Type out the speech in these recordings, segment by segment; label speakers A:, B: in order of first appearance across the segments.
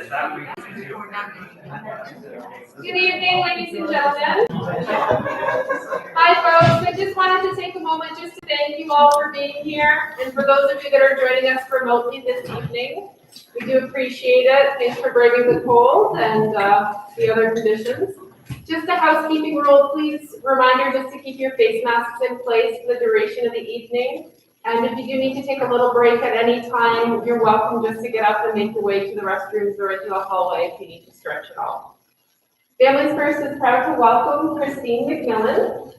A: Good evening, ladies and gentlemen. Hi, folks. I just wanted to take a moment just to thank you all for being here, and for those of you that are joining us remotely this evening. We do appreciate it. Thanks for braving the cold and the other conditions. Just a housekeeping rule, please. Reminder just to keep your face masks in place for the duration of the evening. And if you do need to take a little break at any time, you're welcome just to get up and make your way to the restrooms or into the hallway if you need to stretch at all. Families First is proud to welcome Christine McMillan.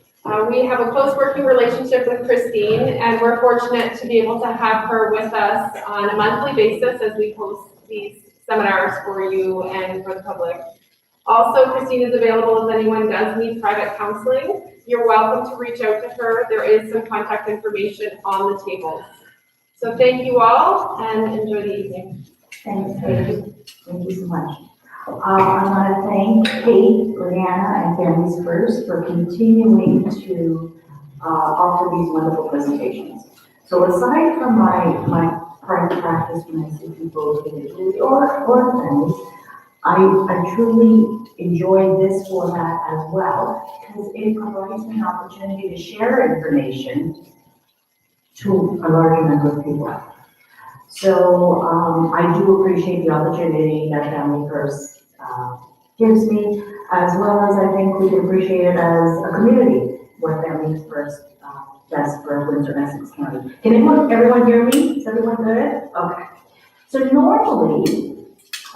A: We have a close working relationship with Christine, and we're fortunate to be able to have her with us on a monthly basis as we host these seminars for you and for the public. Also, Christine is available if anyone does need private counseling. You're welcome to reach out to her. There is some contact information on the table. So thank you all and enjoy the evening.
B: Thanks, Kate. Thank you so much. I want to thank Kate, Brianna, and Families First for continuing to offer these wonderful presentations. So aside from my private practice when I see people individually or families, I truly enjoy this format as well because it provides me an opportunity to share information to a larger number of people. So I do appreciate the opportunity that Family First gives me, as well as I think we appreciate it as a community what Family First does for Windsor Essex County. Can everyone hear me? Is everyone good? Okay. So normally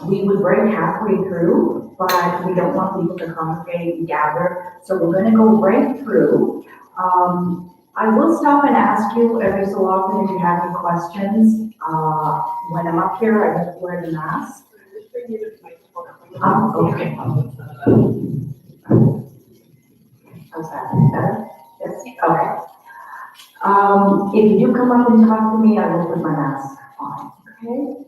B: we would break halfway through, but we don't want people to congregate and gather, so we're going to go right through. I will stop and ask you every so often if you have any questions. When I'm up here, I have to wear the mask. Okay. How's that? Better? Yes? Okay. If you do come up and talk to me, I will put my mask on. Okay?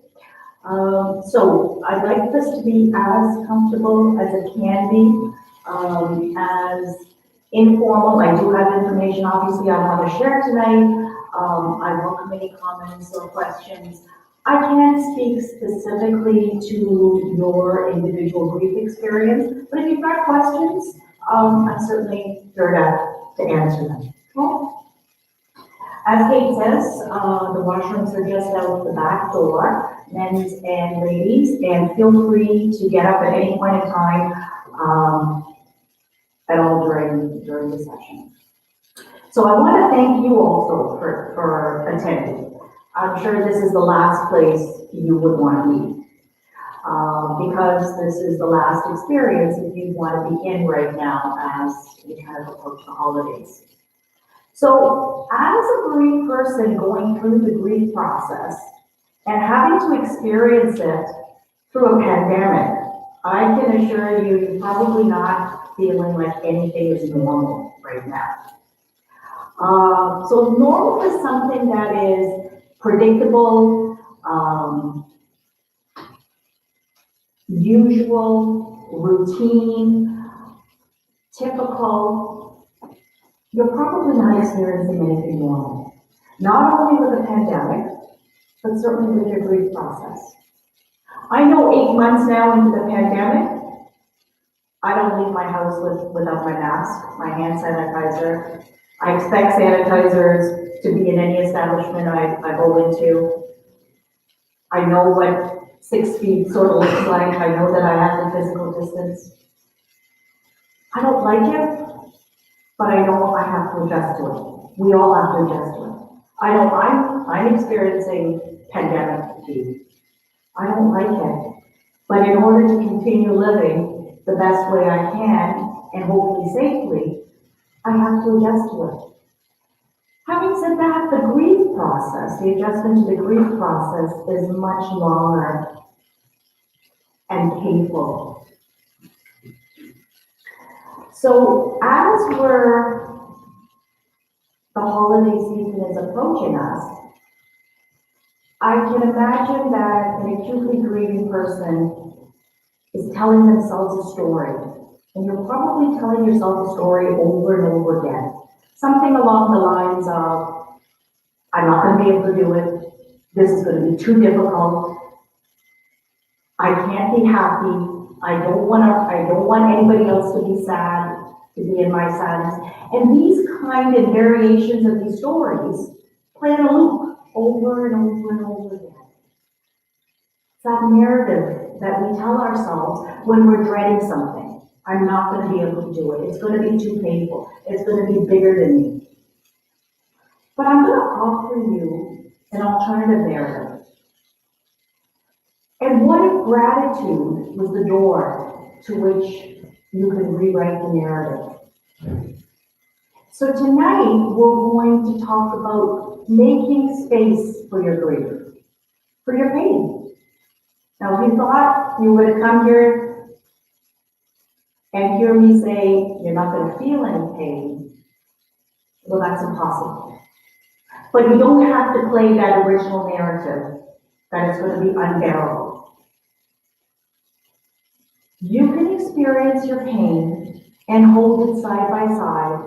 B: So I'd like this to be as comfortable as it can be, as informal. I do have information, obviously, I want to share tonight. I welcome any comments or questions. I can't speak specifically to your individual grief experience, but if you've got questions, I'm certainly here to answer them. Okay? As Kate says, the washrooms are just out the back door, men's and ladies, and feel free to get up at any point in time at all during the session. So I want to thank you also for attending. I'm sure this is the last place you would want to be, because this is the last experience that you want to be in right now as we kind of approach the holidays. So as a grief person going through the grief process and having to experience it through a pandemic, I can assure you, you're probably not feeling like anything is normal right now. So normal is something that is predictable, usual, routine, typical. You're probably not experiencing anything normal. Not only with the pandemic, but certainly with your grief process. I know 8 months now into the pandemic, I don't leave my house without my mask, my hand sanitizer. I expect sanitizers to be in any establishment I go into. I know what 6 feet sort of looks like. I know that I have the physical distance. I don't like it, but I know I have to adjust to it. We all have to adjust to it. I know I'm experiencing pandemic fatigue. I don't like it, but in order to continue living the best way I can, and hopefully safely, I have to adjust to it. Having said that, the grief process, the adjustment to the grief process is much longer and painful. So as the holiday season is approaching us, I can imagine that an acutely grieving person is telling themselves a story. And you're probably telling yourself a story over and over again. Something along the lines of, I'm not going to be able to do it. This is going to be too difficult. I can't be happy. I don't want anybody else to be sad, to be in my sadness. And these kind of variations of these stories play in a loop over and over and over again. It's that narrative that we tell ourselves when we're dreading something. I'm not going to be able to do it. It's going to be too painful. It's going to be bigger than me. But I'm going to offer you an alternative narrative. And what if gratitude was the door to which you could rewrite the narrative? So tonight, we're going to talk about making space for your grief, for your pain. Now, if you thought you would come here and hear me say you're not going to feel any pain, well, that's impossible. But you don't have to play that original narrative that it's going to be unbearable. You can experience your pain and hold it side by side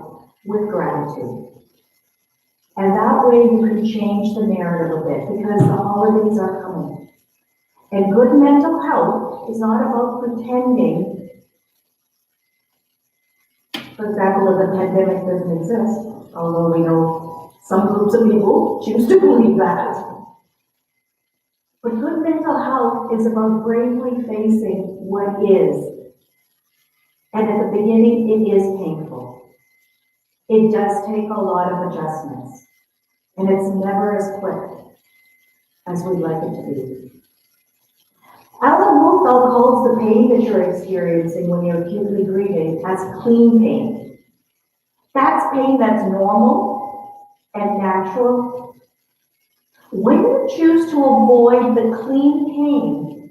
B: with gratitude. And that way you can change the narrative a bit because the holidays are coming. And good mental health is not about pretending, for example, that the pandemic doesn't exist, although we know some groups of people choose to believe that. But good mental health is about bravely facing what is. And at the beginning, it is painful. It does take a lot of adjustments. And it's never as quick as we'd like it to be. Alan Wolfeld calls the pain that you're experiencing when you're acutely grieving as clean pain. That's pain that's normal and natural. When you choose to avoid the clean pain,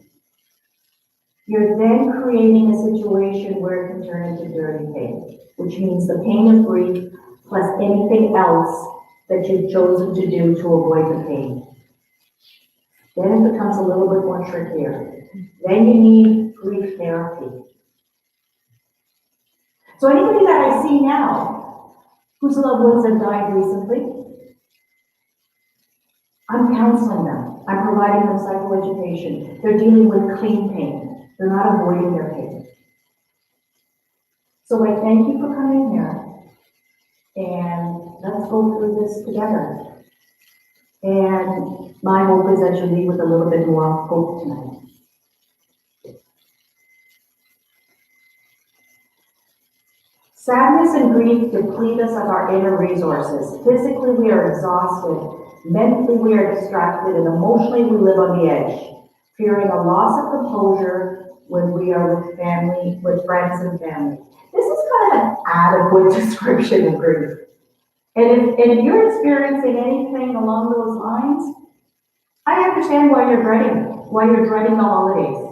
B: you're then creating a situation where it can turn into dirty pain, which means the pain of grief plus anything else that you've chosen to do to avoid the pain. Then it becomes a little bit more trickier. Then you need grief therapy. So anybody that I see now whose loved ones have died recently, I'm counseling them. I'm providing them psychoeducation. They're dealing with clean pain. They're not avoiding their pain. So I thank you for coming here. And let's go through this together. And my hope is that you leave with a little bit more hope tonight. Sadness and grief deplete us of our inner resources. Physically, we are exhausted. Mentally, we are distracted. And emotionally, we live on the edge, fearing a loss of composure when we are with family, with friends and family. This is kind of an adequate description of grief. And if you're experiencing anything along those lines, I understand why you're dreading the holidays.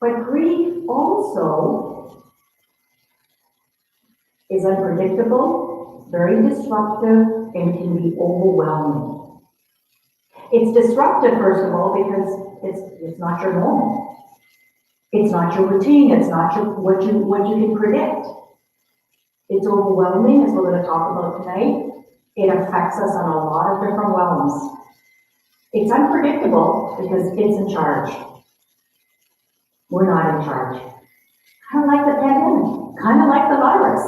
B: But grief also is unpredictable, very disruptive, and can be overwhelming. It's disruptive, first of all, because it's not your normal. It's not your routine. It's not what you can predict. It's overwhelming, as we're going to talk about tonight. It affects us on a lot of different realms. It's unpredictable because it's in charge. We're not in charge. Kind of like the pandemic, kind of like the virus.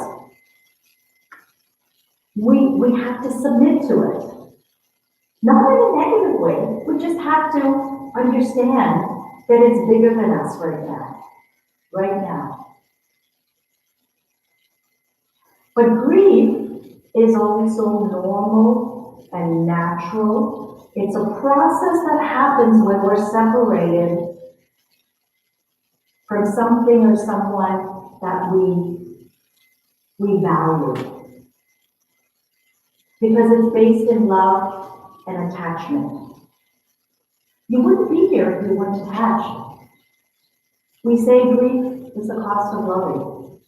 B: We have to submit to it. Not in a negative way. We just have to understand that it's bigger than us right now. But grief is also normal and natural. It's a process that happens when we're separated from something or someone that we value. Because it's based in love and attachment. You wouldn't be here if you weren't attached. We say grief is the cost of loving.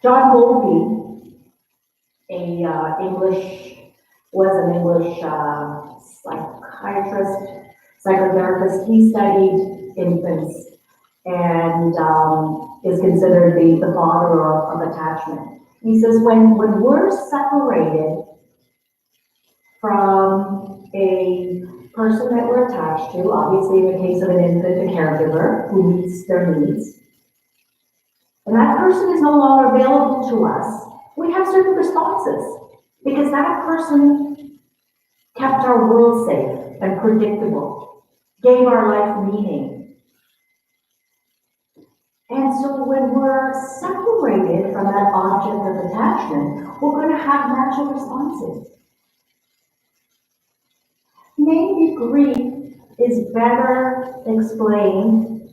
B: John Bowlby, was an English psychiatrist, psychotherapist. He studied infants and is considered the father of attachment. He says, when we're separated from a person that we're attached to, obviously in the case of an infant, a caregiver who meets their needs, and that person is no longer available to us, we have certain responses because that person kept our world safe and predictable, gave our life meaning. And so when we're separated from that object of attachment, we're going to have natural responses. Maybe grief is better explained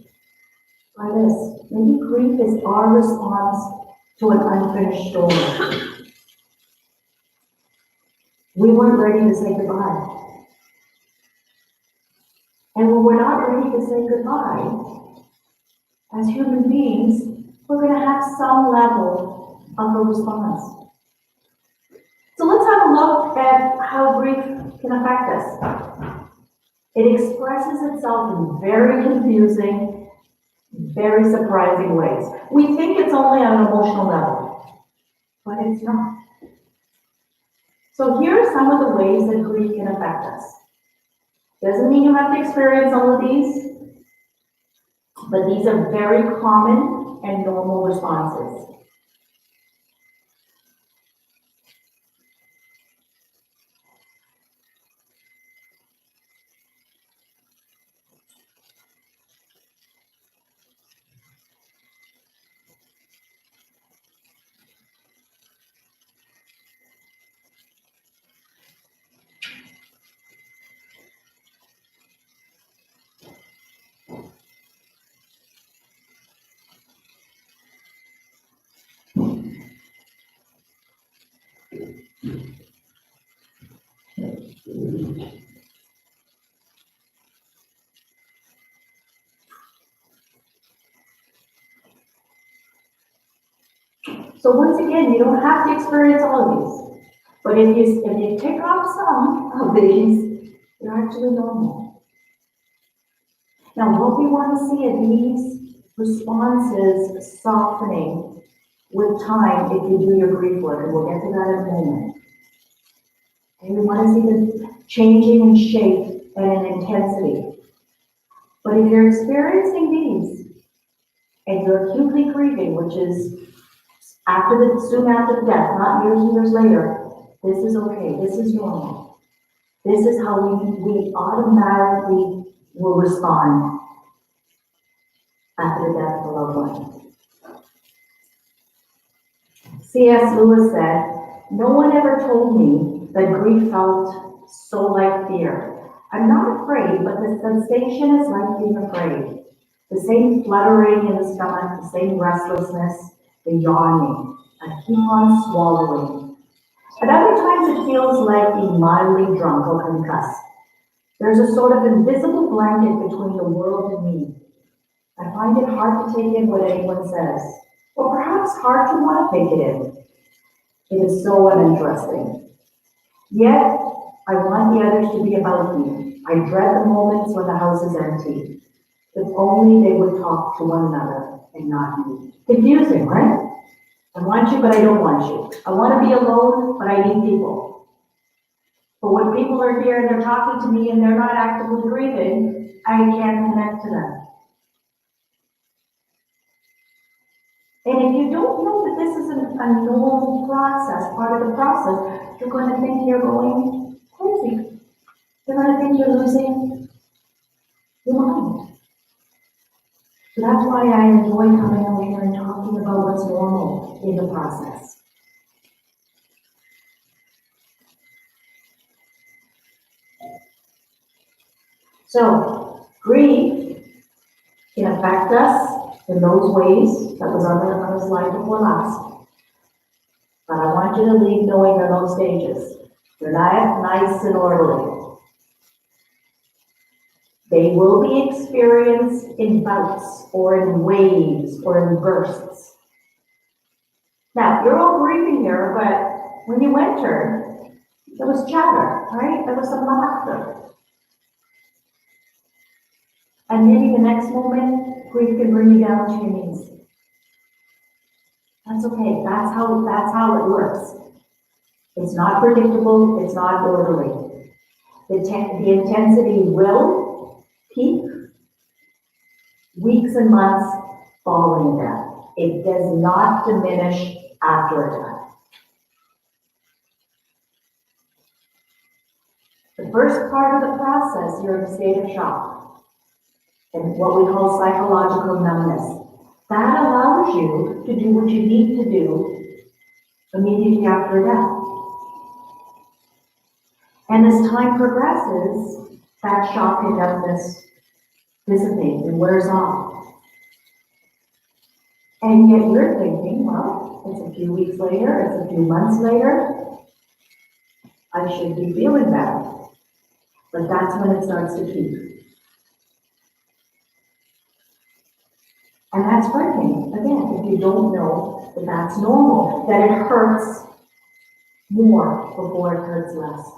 B: by this. Maybe grief is our response to an unfinished story. We weren't ready to say goodbye. And when we're not ready to say goodbye, as human beings, we're going to have some level of a response. So let's have a look at how grief can affect us. It expresses itself in very confusing, very surprising ways. We think it's only on an emotional level, but it's not. So here are some of the ways that grief can affect us. Doesn't mean you have to experience all of these, but these are very common and normal responses. So once again, you don't have to experience all of these. But if you pick up some of these, they're actually normal. Now, what we want to see are these responses softening with time if you do your grief work, and we'll get to that in a moment. And we want to see them changing in shape and in intensity. But if you're experiencing these, and you're acutely grieving, which is soon after the death, not years and years later, this is okay, this is normal. This is how we automatically will respond after the death of a loved one. C.S. Lewis said, "No one ever told me that grief felt so like fear. I'm not afraid, but the sensation is like being afraid. The same fluttering in the stomach, the same restlessness, the yawning. I keep on swallowing. At other times it feels like being mildly drunk or concussed. There's a sort of invisible blanket between the world and me. I find it hard to take in what anyone says, or perhaps hard to want to take it in. It is so uninteresting. Yet, I want the others to be about me. I dread the moments when the house is empty. If only they would talk to one another and not me." Confusing, right? I want you, but I don't want you. I want to be alone, but I need people. But when people are here and they're talking to me and they're not actively grieving, I can't connect to them. And if you don't know that this is a normal process, part of the process, you're going to think you're going crazy. You're going to think you're losing your mind. So that's why I enjoy coming over here and talking about what's normal in the process. So, grief can affect us in those ways that was on the slide before last. But I want you to leave knowing they're those stages. They're not nice and orderly. They will be experienced in bouts or in waves or in bursts. Now, you're all grieving here, but when you entered, there was chatter, right? There was some laughter. And maybe the next moment, grief can bring you down to your knees. That's okay, that's how it works. It's not predictable, it's not orderly. The intensity will peak weeks and months following death. It does not diminish after a death. The first part of the process, you're in a state of shock and what we call psychological numbness. That allows you to do what you need to do immediately after death. And as time progresses, that shock and numbness dissipates and wears off. And yet you're thinking, well, it's a few weeks later, it's a few months later, I should be feeling better. But that's when it starts to peak. And that's frightening, again, if you don't know that that's normal, that it hurts more before it hurts less.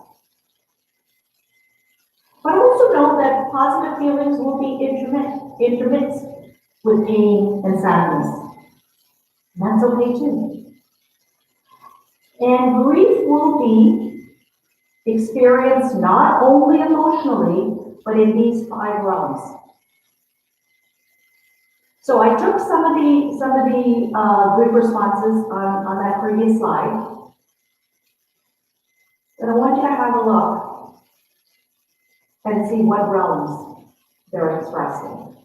B: But also know that positive feelings will be intermixed with pain and sadness. That's okay too. And grief will be experienced not only emotionally, but in these 5 realms. So I took some of the grief responses on that previous slide, and I want you to have a look and see what realms they're expressing.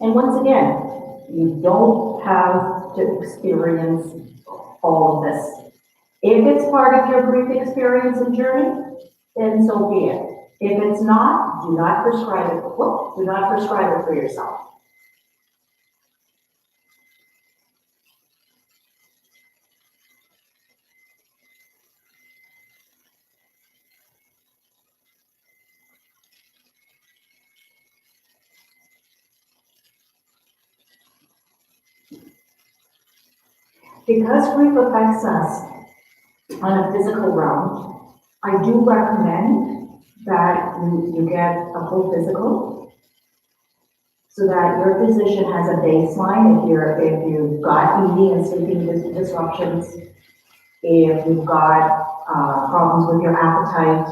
B: And once again, you don't have to experience all of this. If it's part of your grief experience and journey, then so be it. If it's not, do not prescribe it. Do not prescribe it for yourself. Because grief affects us on a physical realm, I do recommend that you get a full physical so that your physician has a baseline if you've got eating and sleeping disruptions, if you've got problems with your appetite,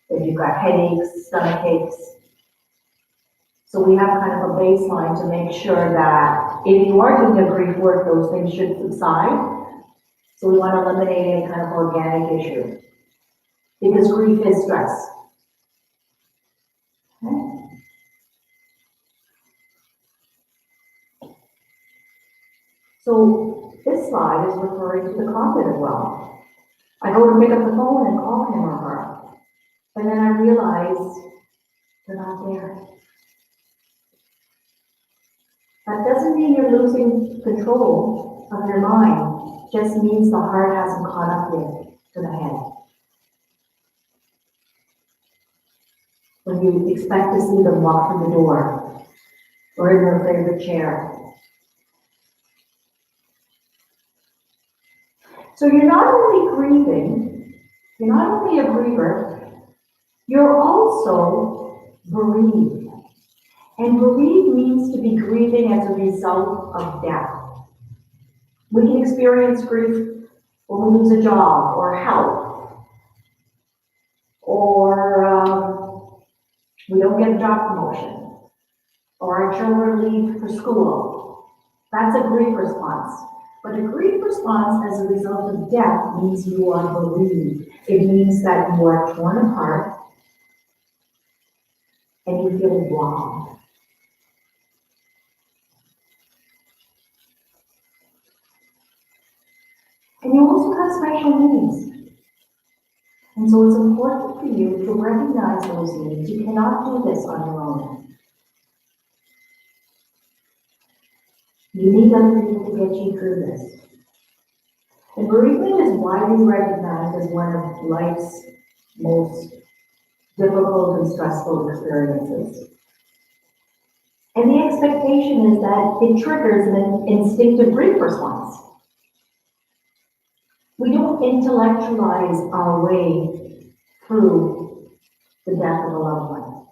B: if you've got headaches, stomach aches. So we have kind of a baseline to make sure that if you are doing the grief work, those things should subside. So we want to eliminate any kind of organic issue, because grief is stress. Okay? So this slide is referring to the cognitive realm. I go to pick up the phone and call him or her, and then I realize they're not there. That doesn't mean you're losing control of your mind, just means the heart hasn't caught up yet to the head. When you expect to see them walk through the door, or in their favorite chair. So you're not only grieving, you're not only a griever, you're also bereaved. And bereaved means to be grieving as a result of death. We can experience grief when we lose a job or health, or we don't get a job promotion, or our children leave for school. That's a grief response. But a grief response as a result of death means you are bereaved. It means that you are torn apart and you feel wrong. And you also have special needs. And so it's important for you to recognize those needs. You cannot do this on your own. You need other people to get you through this. And bereavement is widely recognized as one of life's most difficult and stressful experiences. And the expectation is that it triggers an instinctive grief response. We don't intellectualize our way through the death of a loved one.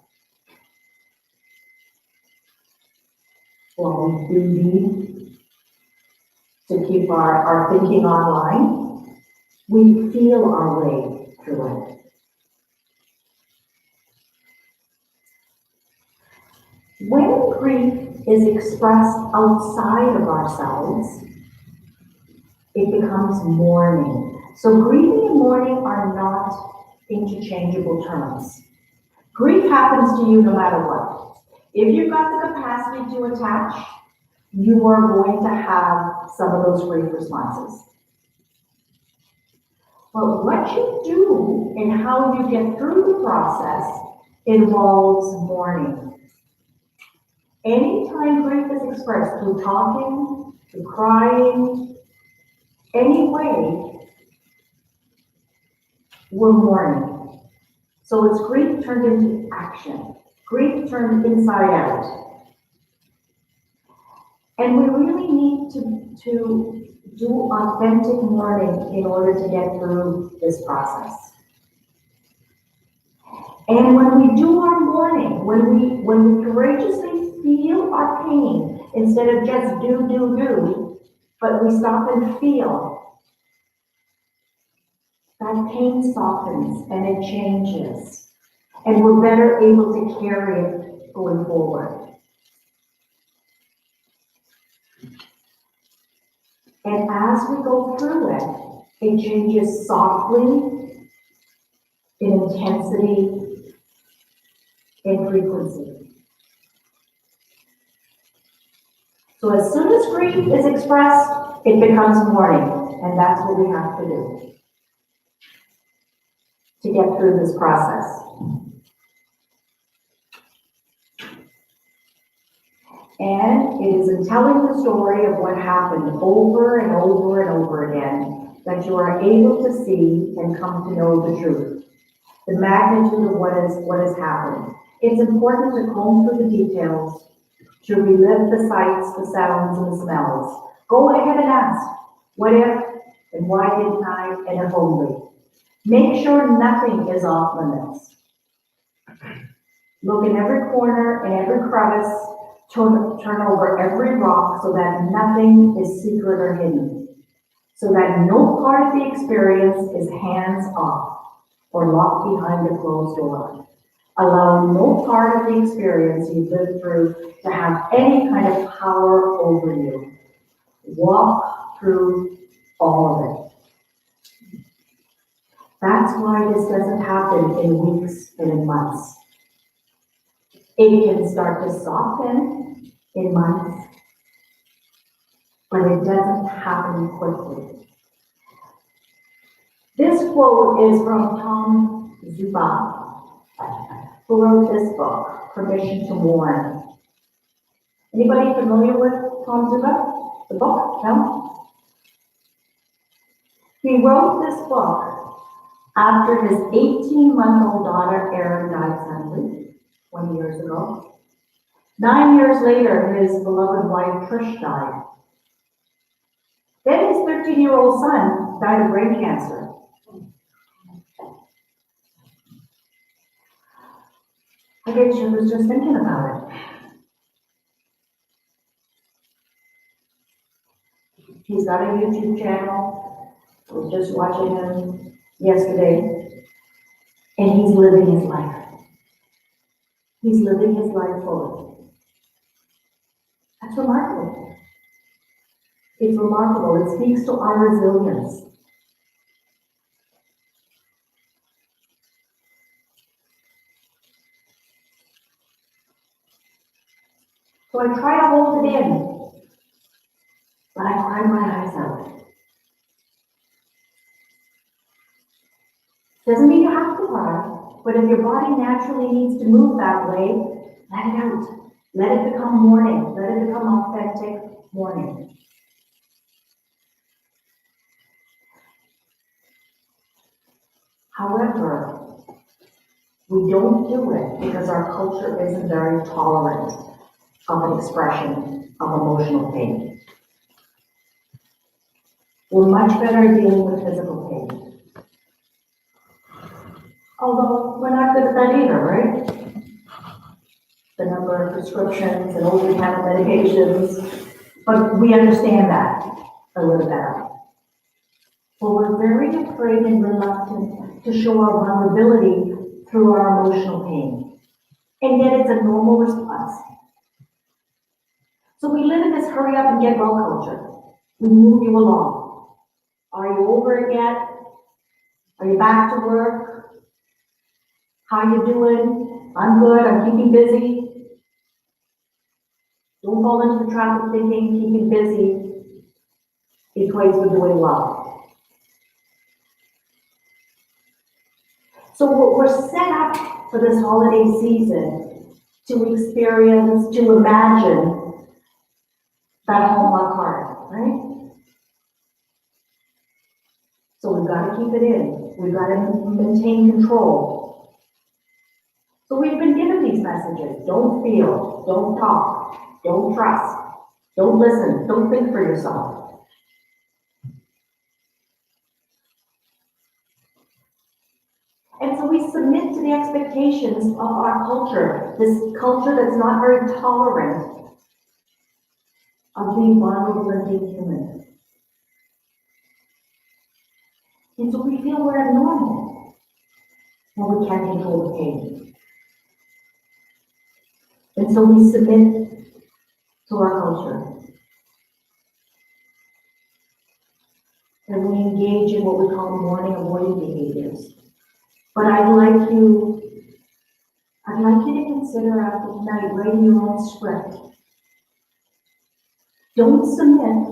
B: Well, we do need to keep our thinking online. We feel our way through it. When grief is expressed outside of ourselves, it becomes mourning. So grieving and mourning are not interchangeable terms. Grief happens to you no matter what. If you've got the capacity to attach, you are going to have some of those grief responses. But what you do and how you get through the process involves mourning. Anytime grief is expressed through talking, through crying, any way, we're mourning. So it's grief turned into action, grief turned inside out. And we really need to do authentic mourning in order to get through this process. And when we do our mourning, when we courageously feel our pain, instead of just do, but we stop and feel, that pain softens and it changes. And we're better able to carry it going forward. And as we go through it, it changes softly in intensity and frequency. So as soon as grief is expressed, it becomes mourning, and that's what we have to do to get through this process. And it is in telling the story of what happened over and over and over again that you are able to see and come to know the truth, the magnitude of what has happened. It's important to comb through the details, to relive the sights, the sounds, and the smells. Go ahead and ask, what if, and why didn't I, and if only. Make sure nothing is off limits. Look in every corner and every crevice, turn over every rock so that nothing is secret or hidden, so that no part of the experience is hands off or locked behind a closed door. Allow no part of the experience you've lived through to have any kind of power over you. Walk through all of it. That's why this doesn't happen in weeks and in months. It can start to soften in months, but it doesn't happen quickly. This quote is from Tom Zuba, who wrote this book, Permission to Mourn. Anybody familiar with Tom Zuba? The book? No? He wrote this book after his 18-month-old daughter, Erin, died suddenly, 20 years ago. 9 years later, his beloved wife, Trish, died. Then his 13-year-old son died of brain cancer. I bet you was just thinking about it. He's got a YouTube channel. I was just watching him yesterday. And he's living his life. He's living his life fully. That's remarkable. It's remarkable. It speaks to our resilience. So I try to hold it in, but I cry my eyes out. Doesn't mean you have to cry, but if your body naturally needs to move that way, let it out. Let it become mourning. Let it become authentic mourning. However, we don't do it because our culture isn't very tolerant of an expression of emotional pain. We're much better at dealing with physical pain. Although, we're not good at that either, right? The number of prescriptions and over-the-counter medications, but we understand that a little better. But we're very afraid and reluctant to show our vulnerability through our emotional pain. And yet it's a normal response. So we live in this hurry up and get well culture. We move you along. Are you over it yet? Are you back to work? How you doing? I'm good, I'm keeping busy. Don't fall into the trap of thinking keeping busy equates with doing well. So we're set up for this holiday season to experience, to imagine that Hallmark card, right? So we've got to keep it in. We've got to maintain control. So we've been given these messages. Don't feel, don't talk, don't trust, don't listen, don't think for yourself. And so we submit to the expectations of our culture, this culture that's not very tolerant of being vulnerable and being human. And so we feel we're abnormal when we can't control the pain. And so we submit to our culture. And we engage in what we call mourning, avoiding behaviors. But I'd like you to consider after tonight writing your own script. Don't submit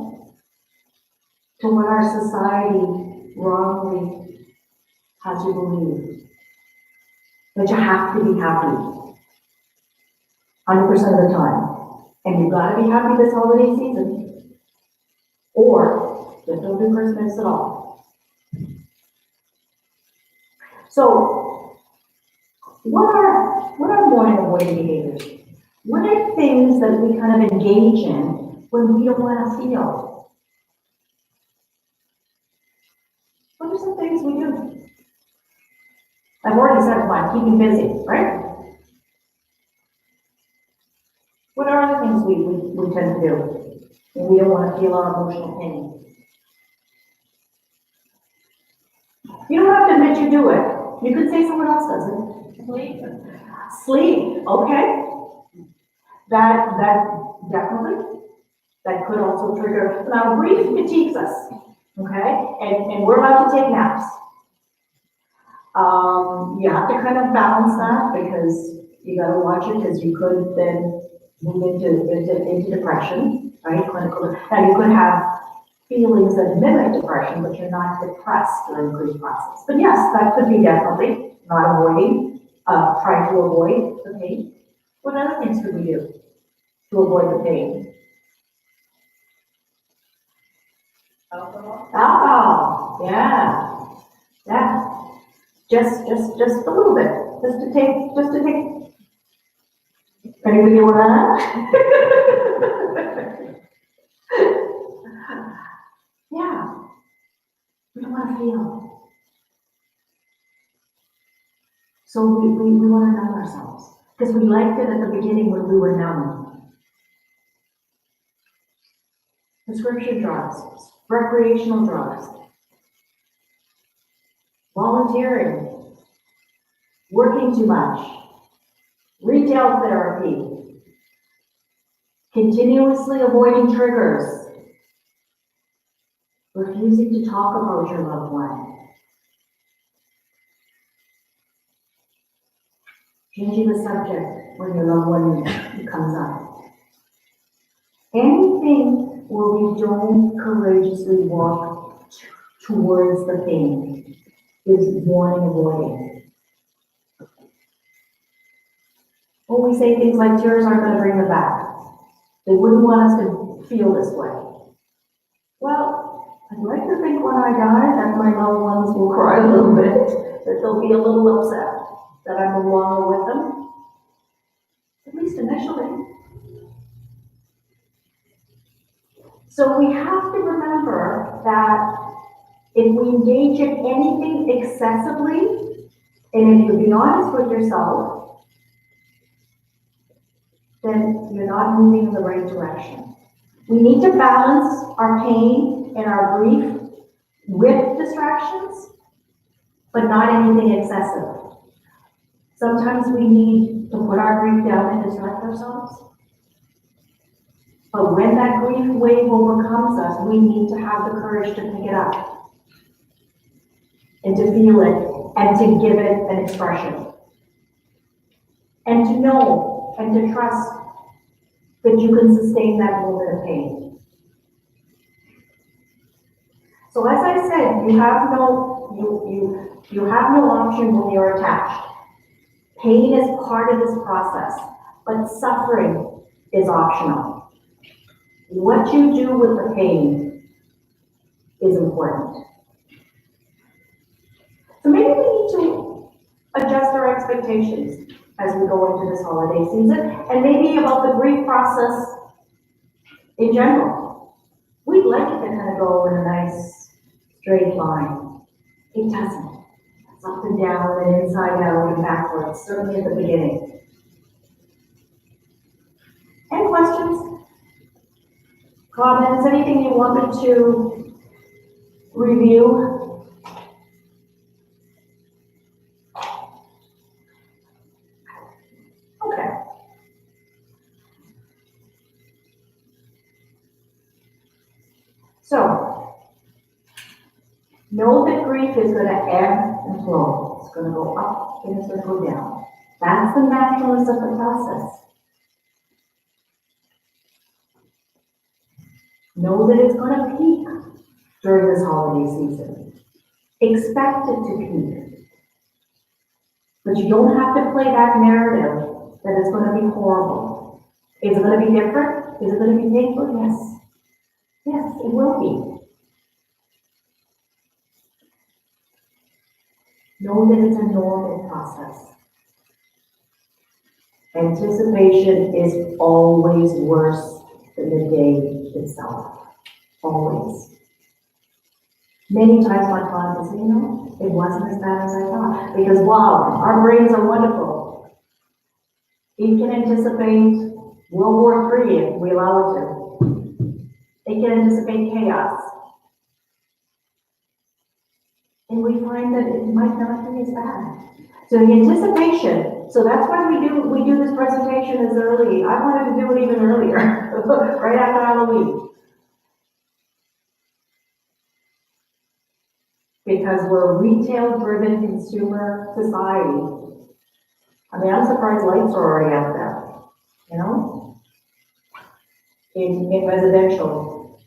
B: to what our society wrongly has you believe. That you have to be happy 100% of the time. And you've got to be happy this holiday season. Or just don't do Christmas at all. So, what are mourning avoiding behaviors? What are things that we kind of engage in when we don't want to feel? What are some things we do? I've already said one, keeping busy, right? What are other things we tend to do when we don't want to feel our emotional pain? You don't have to admit you do it. You could say someone else does it.
A: Sleep.
B: Sleep, okay. That definitely, that could also trigger. Now, grief fatigues us, okay? And we're allowed to take naps. You have to kind of balance that because you got to watch it because you could then move into depression, right? Clinical. Now, you could have feelings that mimic depression, but you're not depressed during the grief process. But yes, that could be definitely not avoiding, trying to avoid the pain. What other things could we do to avoid the pain? Alcohol, yeah. Just a little bit, just to take. Anybody get what Yeah, we don't want to feel. So we want to numb ourselves because we liked it at the beginning when we were numb. Prescription drugs, recreational drugs, volunteering, working too much, retail therapy, continuously avoiding triggers, refusing to talk about your loved one, changing the subject when your loved one comes up. Anything where we don't courageously walk towards the pain is mourning, avoiding. When we say things like tears aren't going to bring them back, they wouldn't want us to feel this way. Well, I'd like to think when I die that my loved ones will cry a little bit, that they'll be a little upset that I'm no longer with them, at least initially. So we have to remember that if we engage in anything excessively, and if you be honest with yourself, then you're not moving in the right direction. We need to balance our pain and our grief with distractions, but not anything excessive. Sometimes we need to put our grief down and distract ourselves. But when that grief wave overcomes us, we need to have the courage to pick it up and to feel it and to give it an expression. And to know and to trust that you can sustain that moment of pain. So as I said, you have no option when you're attached. Pain is part of this process, but suffering is optional. What you do with the pain is important. So maybe we need to adjust our expectations as we go into this holiday season, and maybe about the grief process in general. We'd like it to kind of go in a nice straight line. It doesn't. It's up and down and inside out and backwards, certainly at the beginning. Any questions? Comments? Anything you want me to review? Okay. So, know that grief is going to ebb and flow. It's going to go up and it's going to go down. That's the naturalness of the process. Know that it's going to peak during this holiday season. Expect it to peak. But you don't have to play that narrative that it's going to be horrible. Is it going to be different? Is it going to be painful? Yes. Yes, it will be. Know that it's a normal process. Anticipation is always worse than the day itself. Always. Many times my clients will say, it wasn't as bad as I thought. Because wow, our brains are wonderful. It can anticipate World War III if we allow it to. It can anticipate chaos. And we find that it might not be as bad. So the anticipation, so that's why we do this presentation as early. I wanted to do it even earlier, right after Halloween. Because we're a retail-driven consumer society. I mean, I'm surprised lights are already up there, in residential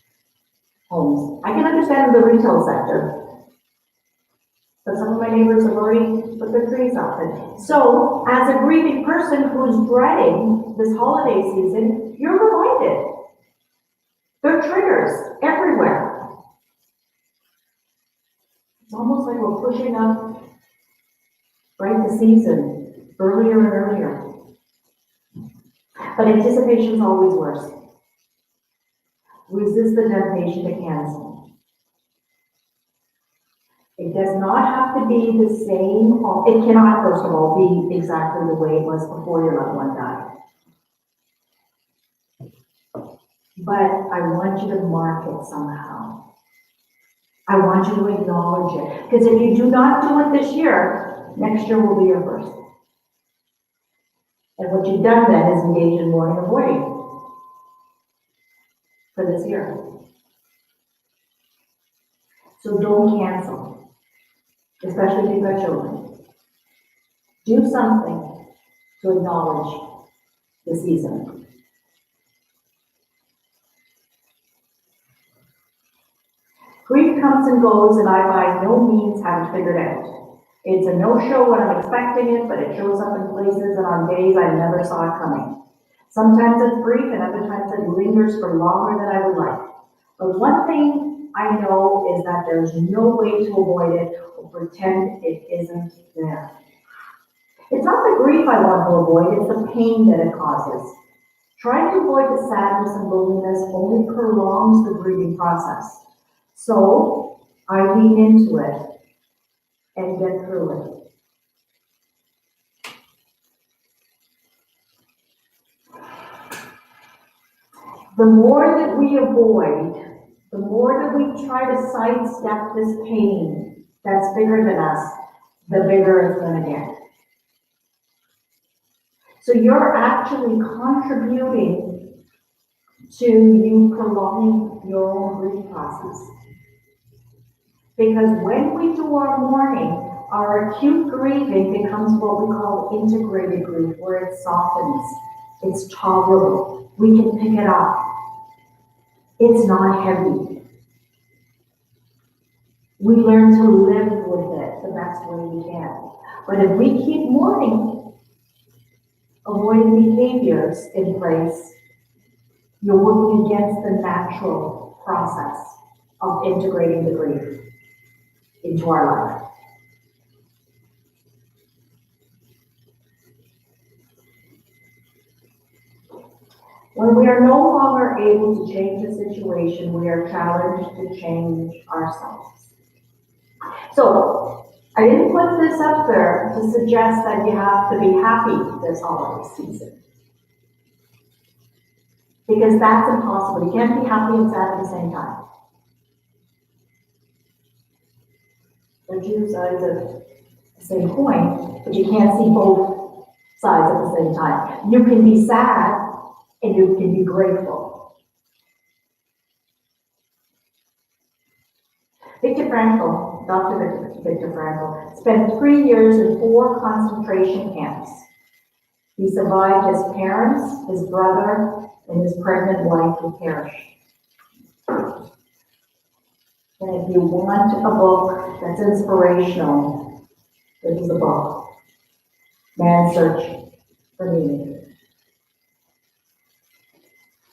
B: homes. I can understand the retail sector. But some of my neighbors have already put their trees up. And so, as a grieving person who's dreading this holiday season, you're reminded. There are triggers everywhere. It's almost like we're pushing up the season earlier and earlier. But anticipation is always worse. Resist the temptation to cancel. It does not have to be the same, it cannot, first of all, be exactly the way it was before your loved one died. But I want you to mark it somehow. I want you to acknowledge it. Because if you do not do it this year, next year will be your first. And what you've done then is engage in mourning and avoiding for this year. So don't cancel. Especially if you've got children. Do something to acknowledge the season. Grief comes and goes, and I by no means have it figured out. It's a no-show when I'm expecting it, but it shows up in places and on days I never saw it coming. Sometimes it's brief, and other times it lingers for longer than I would like. But one thing I know is that there's no way to avoid it or pretend it isn't there. It's not the grief I want to avoid, it's the pain that it causes. Trying to avoid the sadness and loneliness only prolongs the grieving process. So I lean into it and get through it. The more that we avoid, the more that we try to sidestep this pain that's bigger than us, the bigger it's going to get. So you're actually contributing to you prolonging your own grief process. Because when we do our mourning, our acute grieving becomes what we call integrated grief, where it softens, it's tolerable, we can pick it up. It's not heavy. We learn to live with it the best way we can. But if we keep mourning, avoiding behaviors in place, you're working against the natural process of integrating the grief into our life. When we are no longer able to change the situation, we are challenged to change ourselves. So, I didn't put this up there to suggest that you have to be happy this holiday season. Because that's impossible. You can't be happy and sad at the same time. They're two sides of the same coin, but you can't see both sides at the same time. You can be sad and you can be grateful. Dr. Viktor Frankl, spent 3 years in 4 concentration camps. He survived his parents, his brother, and his pregnant wife who perished. And if you want a book that's inspirational, this is a book, Man's Search for Meaning.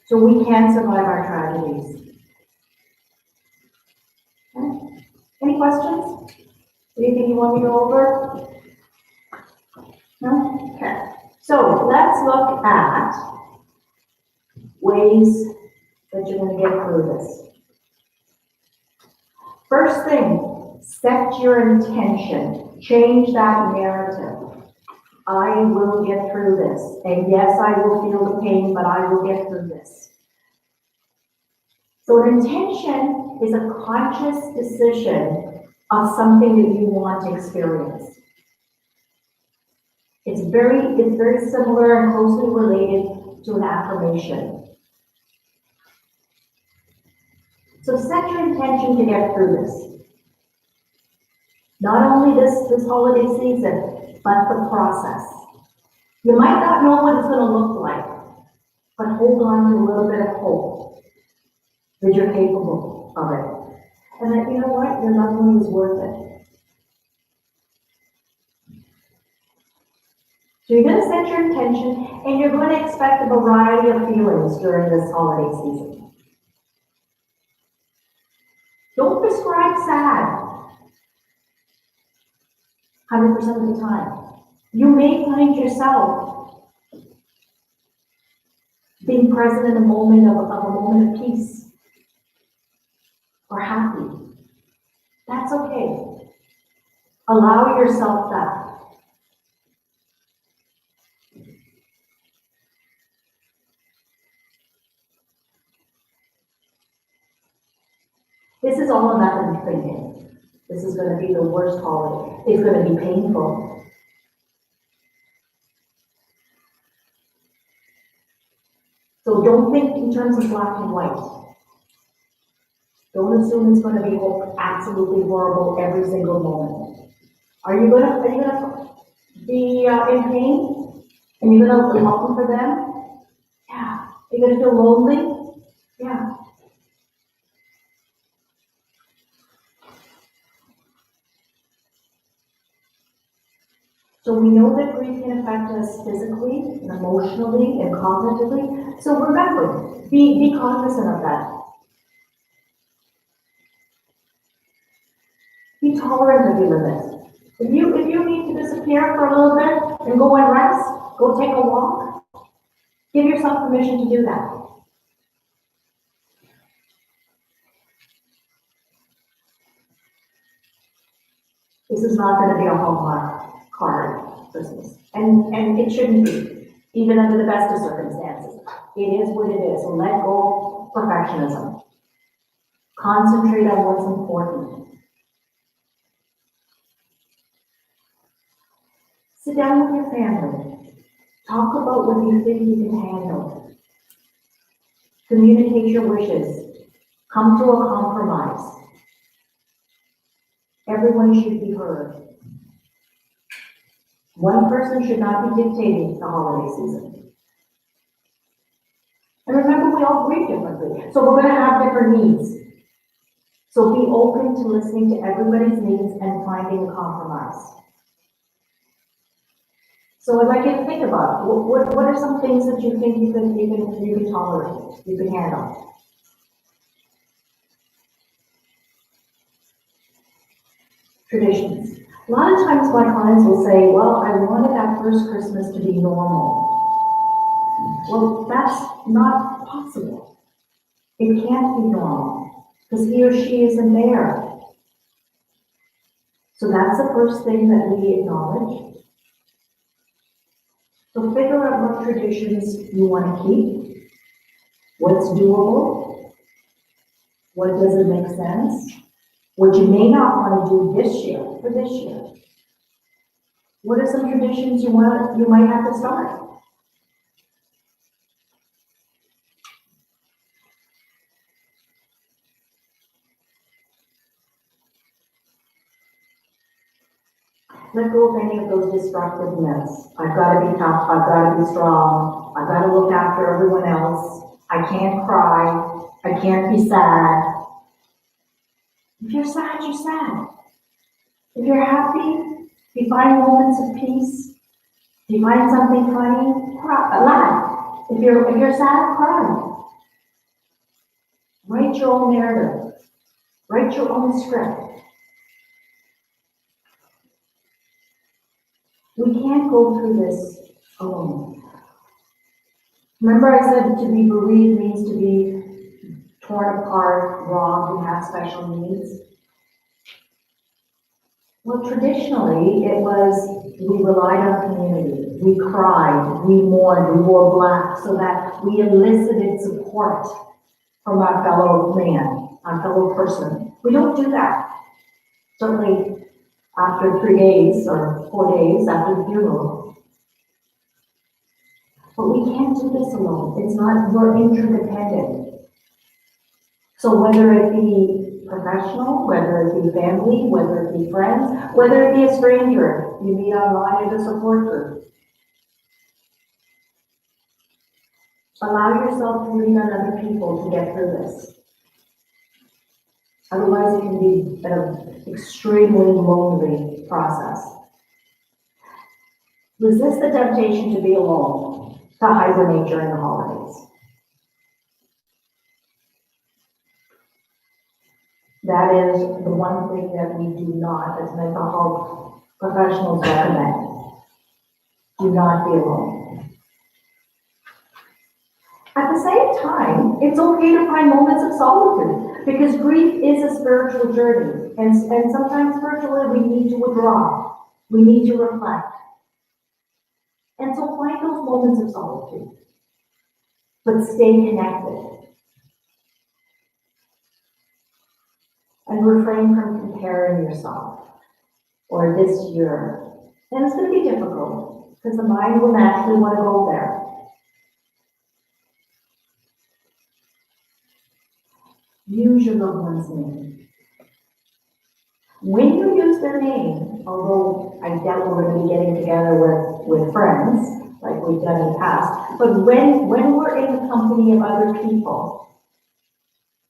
B: So we can survive our tragedies. Okay. Any questions? Anything you want me to go over? No? Okay. So let's look at ways that you're going to get through this. First thing, set your intention. Change that narrative. I will get through this. And yes, I will feel the pain, but I will get through this. So an intention is a conscious decision of something that you want to experience. It's very similar and closely related to an affirmation. So set your intention to get through this. Not only this holiday season, but the process. You might not know what it's going to look like, but hold on to a little bit of hope that you're capable of it. And that, you know what, your loved one is worth it. So you're going to set your intention, and you're going to expect a variety of feelings during this holiday season. Don't prescribe sad 100% of the time. You may find yourself being present in a moment of peace or happy. That's okay. Allow yourself that. This is all or nothing thinking. This is going to be the worst holiday. It's going to be painful. So don't think in terms of black and white. Don't assume it's going to be absolutely horrible every single moment. Are you going to be in pain? And you're going to be helpful for them? Yeah. You're going to feel lonely? Yeah. So we know that grief can affect us physically, and emotionally, and cognitively. So remember, be cognizant of that. Be tolerant of your limits. If you need to disappear for a little bit and go and rest, go take a walk, Give yourself permission to do that. This is not going to be a Hallmark card Christmas, and it shouldn't be, even under the best of circumstances. It is what it is. So let go of perfectionism. Concentrate on what's important. Sit down with your family. Talk about what you think you can handle. Communicate your wishes. Come to a compromise. Everyone should be heard. One person should not be dictating the holiday season. And remember, we all grieve differently, so we're going to have different needs. So be open to listening to everybody's needs and finding a compromise. So I'd like you to think about what are some things that you think you can tolerate, you can handle. Traditions. A lot of times my clients will say, well, I wanted that first Christmas to be normal. Well, that's not possible. It can't be normal because he or she isn't there. So that's the first thing that we acknowledge. So figure out what traditions you want to keep, what's doable, what doesn't make sense, what you may not want to do this year for this year. What are some traditions you might have to start? Let go of any of those destructive myths. I've got to be tough, I've got to be strong, I've got to look after everyone else, I can't cry, I can't be sad. If you're sad, you're sad. If you're happy, if you find moments of peace, if you find something funny, cry, laugh. If you're sad, cry. Write your own narrative. Write your own script. We can't go through this alone. Remember I said to be bereaved means to be torn apart, robbed, and have special needs? Well, traditionally, it was we relied on community. We cried, we mourned, we wore black so that we elicited support from our fellow man, our fellow person. We don't do that. Certainly after 3 days or 4 days after the funeral. But we can't do this alone. It's not, we're interdependent. So whether it be professional, whether it be family, whether it be friends, whether it be a stranger you meet online at a support group, allow yourself to lean on other people to get through this. Otherwise, it can be an extremely lonely process. Resist the temptation to be alone, to hibernate during the holidays. That is the one thing that we do not, as mental health professionals recommend. Do not be alone. At the same time, it's okay to find moments of solitude because grief is a spiritual journey. And sometimes spiritually we need to withdraw. We need to reflect. And so find those moments of solitude, but stay connected. And refrain from comparing yourself or this year. And it's going to be difficult because the mind will naturally want to go there. Use your loved one's name. When you use their name, although I doubt we're going to be getting together with friends like we've done in the past, but when we're in the company of other people,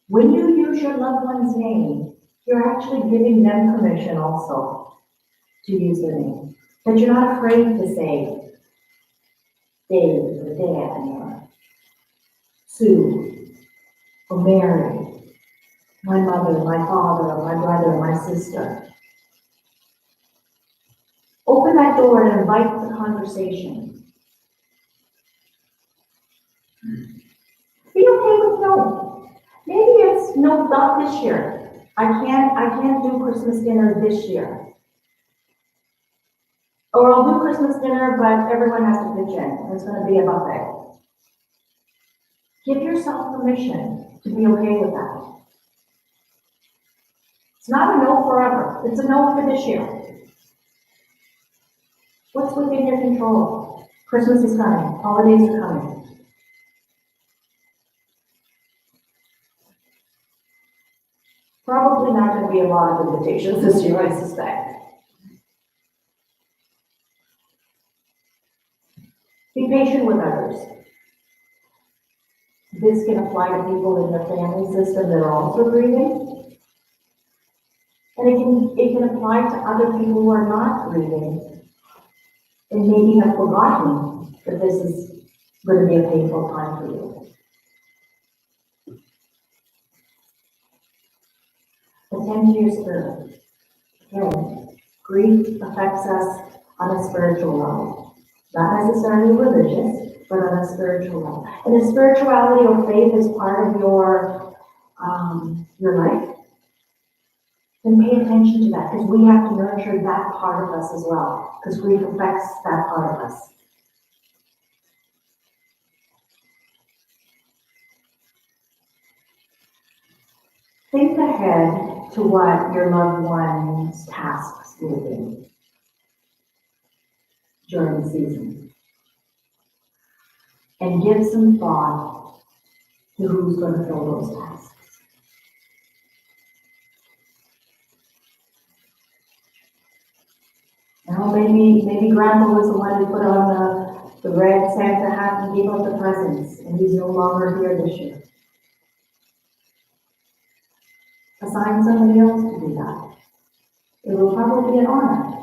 B: when you use your loved one's name, you're actually giving them permission also to use their name. That you're not afraid to say Dave or Dan or Sue or Mary, my mother, my father, my brother, my sister. Open that door and invite the conversation. Be okay with no. Maybe it's no, not this year. I can't do Christmas dinner this year. Or I'll do Christmas dinner, but everyone has to pitch in. It's gonna be a buffet. Give yourself permission to be okay with that. It's not a no forever. It's a no for this year. What's within your control? Christmas is coming. Holidays are coming. Probably not going to be a lot of invitations this year, I suspect. Be patient with others. This can apply to people in your family system that are also grieving. And it can apply to other people who are not grieving and maybe have forgotten that this is going to be a painful time for you. Attend to your spirit. Again, grief affects us on a spiritual level. Not necessarily religious, but on a spiritual level. And if spirituality or faith is part of your life, then pay attention to that, because we have to nurture that part of us as well, because grief affects that part of us. Think ahead to what your loved one's tasks will be during the season. And give some thought to who's going to fill those tasks. Now maybe Grandpa was the one who put on the red Santa hat and gave out the presents, and he's no longer here this year. Assign somebody else to do that. It will probably be an honor.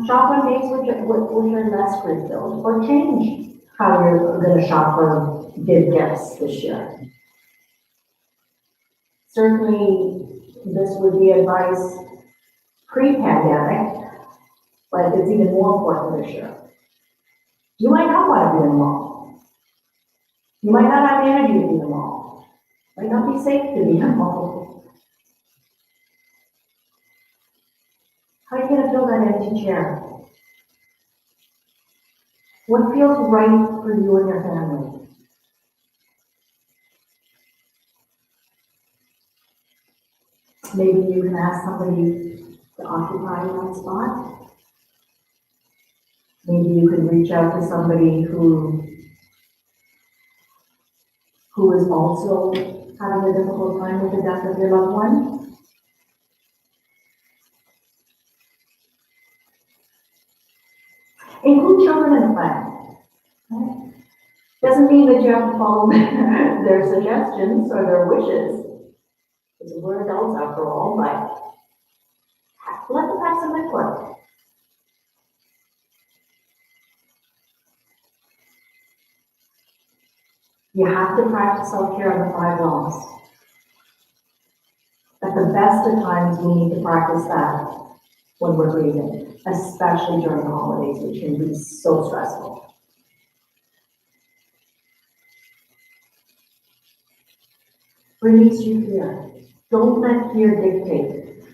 B: Shop on dates which are less grief-filled, or change how you're going to shop or give gifts this year. Certainly, this would be advice pre-pandemic, but it's even more important this year. You might not want to be in the mall. You might not have energy to be in the mall. Might not be safe to be in the mall. How are you going to fill that empty chair? What feels right for you and your family? Maybe you can ask somebody to occupy that spot. Maybe you can reach out to somebody who is also having a difficult time with the death of your loved one. Include children in the plan. Right? Doesn't mean that you have to follow their suggestions or their wishes, because we're adults after all, but let them have some input. You have to practice self-care on the 5 Ls. At the best of times, we need to practice that when we're grieving, especially during the holidays, which can be so stressful. Release your fear. Don't let fear dictate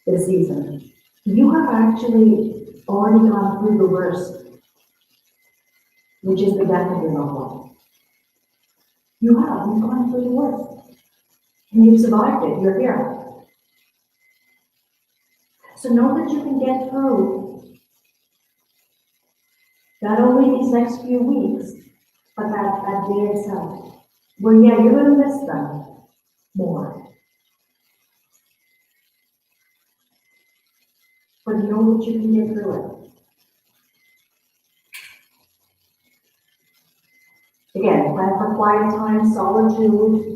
B: the season. You have actually already gone through the worst, which is the death of your loved one. You have. You've gone through the worst. And you've survived it. You're here. So know that you can get through not only these next few weeks, but that day itself. Where, yeah, you're going to miss them more. But know that you can get through it. Again, plan for quiet time, solitude.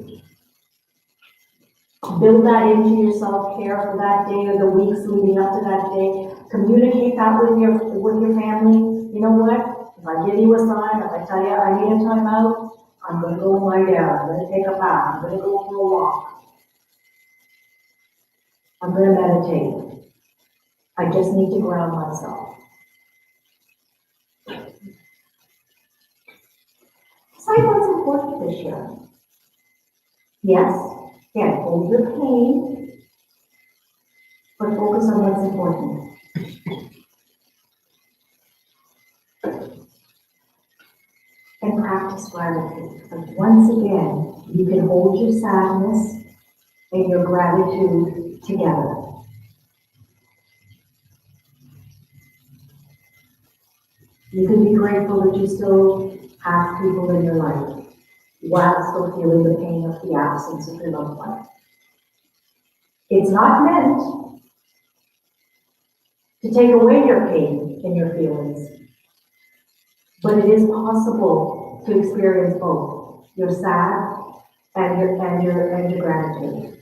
B: Build that into your self-care for that day or the weeks leading up to that day. Communicate that with your family. You know what? If I give you a sign, if I tell you I need a time out, I'm going to go lie down. I'm going to take a bath. I'm going to go for a walk. I'm going to meditate. I just need to ground myself. Decide what's important this year. Yes, again, hold your pain, but focus on what's important. And practice gratitude. But once again, you can hold your sadness and your gratitude together. You can be grateful that you still have people in your life while still feeling the pain of the absence of your loved one. It's not meant to take away your pain and your feelings, but it is possible to experience both your sad and your gratitude.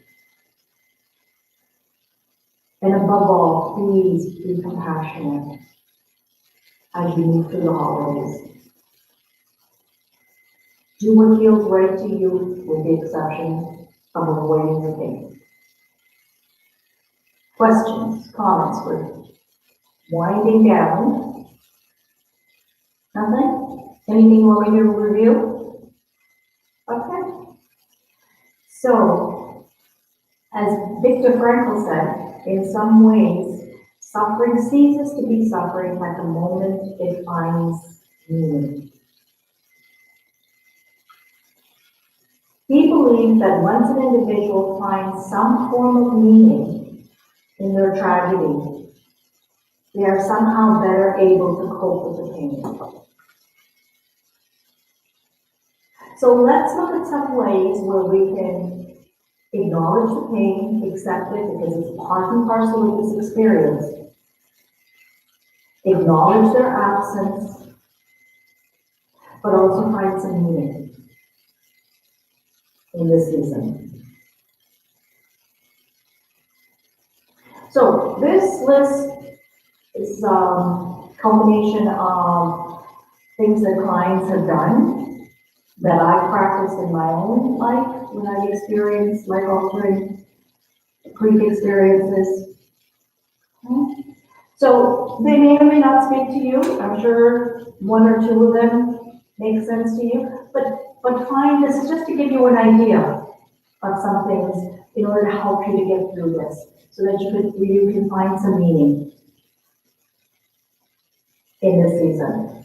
B: And above all, please be compassionate as you move through the holidays. Do what feels right to you, with the exception of avoiding the pain. Questions, comments, we're winding down. Nothing? Anything you want me to review? Okay. So, as Viktor Frankl said, in some ways, suffering ceases to be suffering at the moment it finds meaning. He believed that once an individual finds some form of meaning in their tragedy, they are somehow better able to cope with the pain. So let's look at some ways where we can acknowledge the pain, accept it because it's part and parcel of this experience, acknowledge their absence, but also find some meaning in this season. So this list is a culmination of things that clients have done that I practiced in my own life when I experienced life-altering grief experiences. Okay. So they may or may not speak to you. I'm sure one or two of them make sense to you, but fine, this is just to give you an idea of some things in order to help you to get through this, so that you can find some meaning in this season,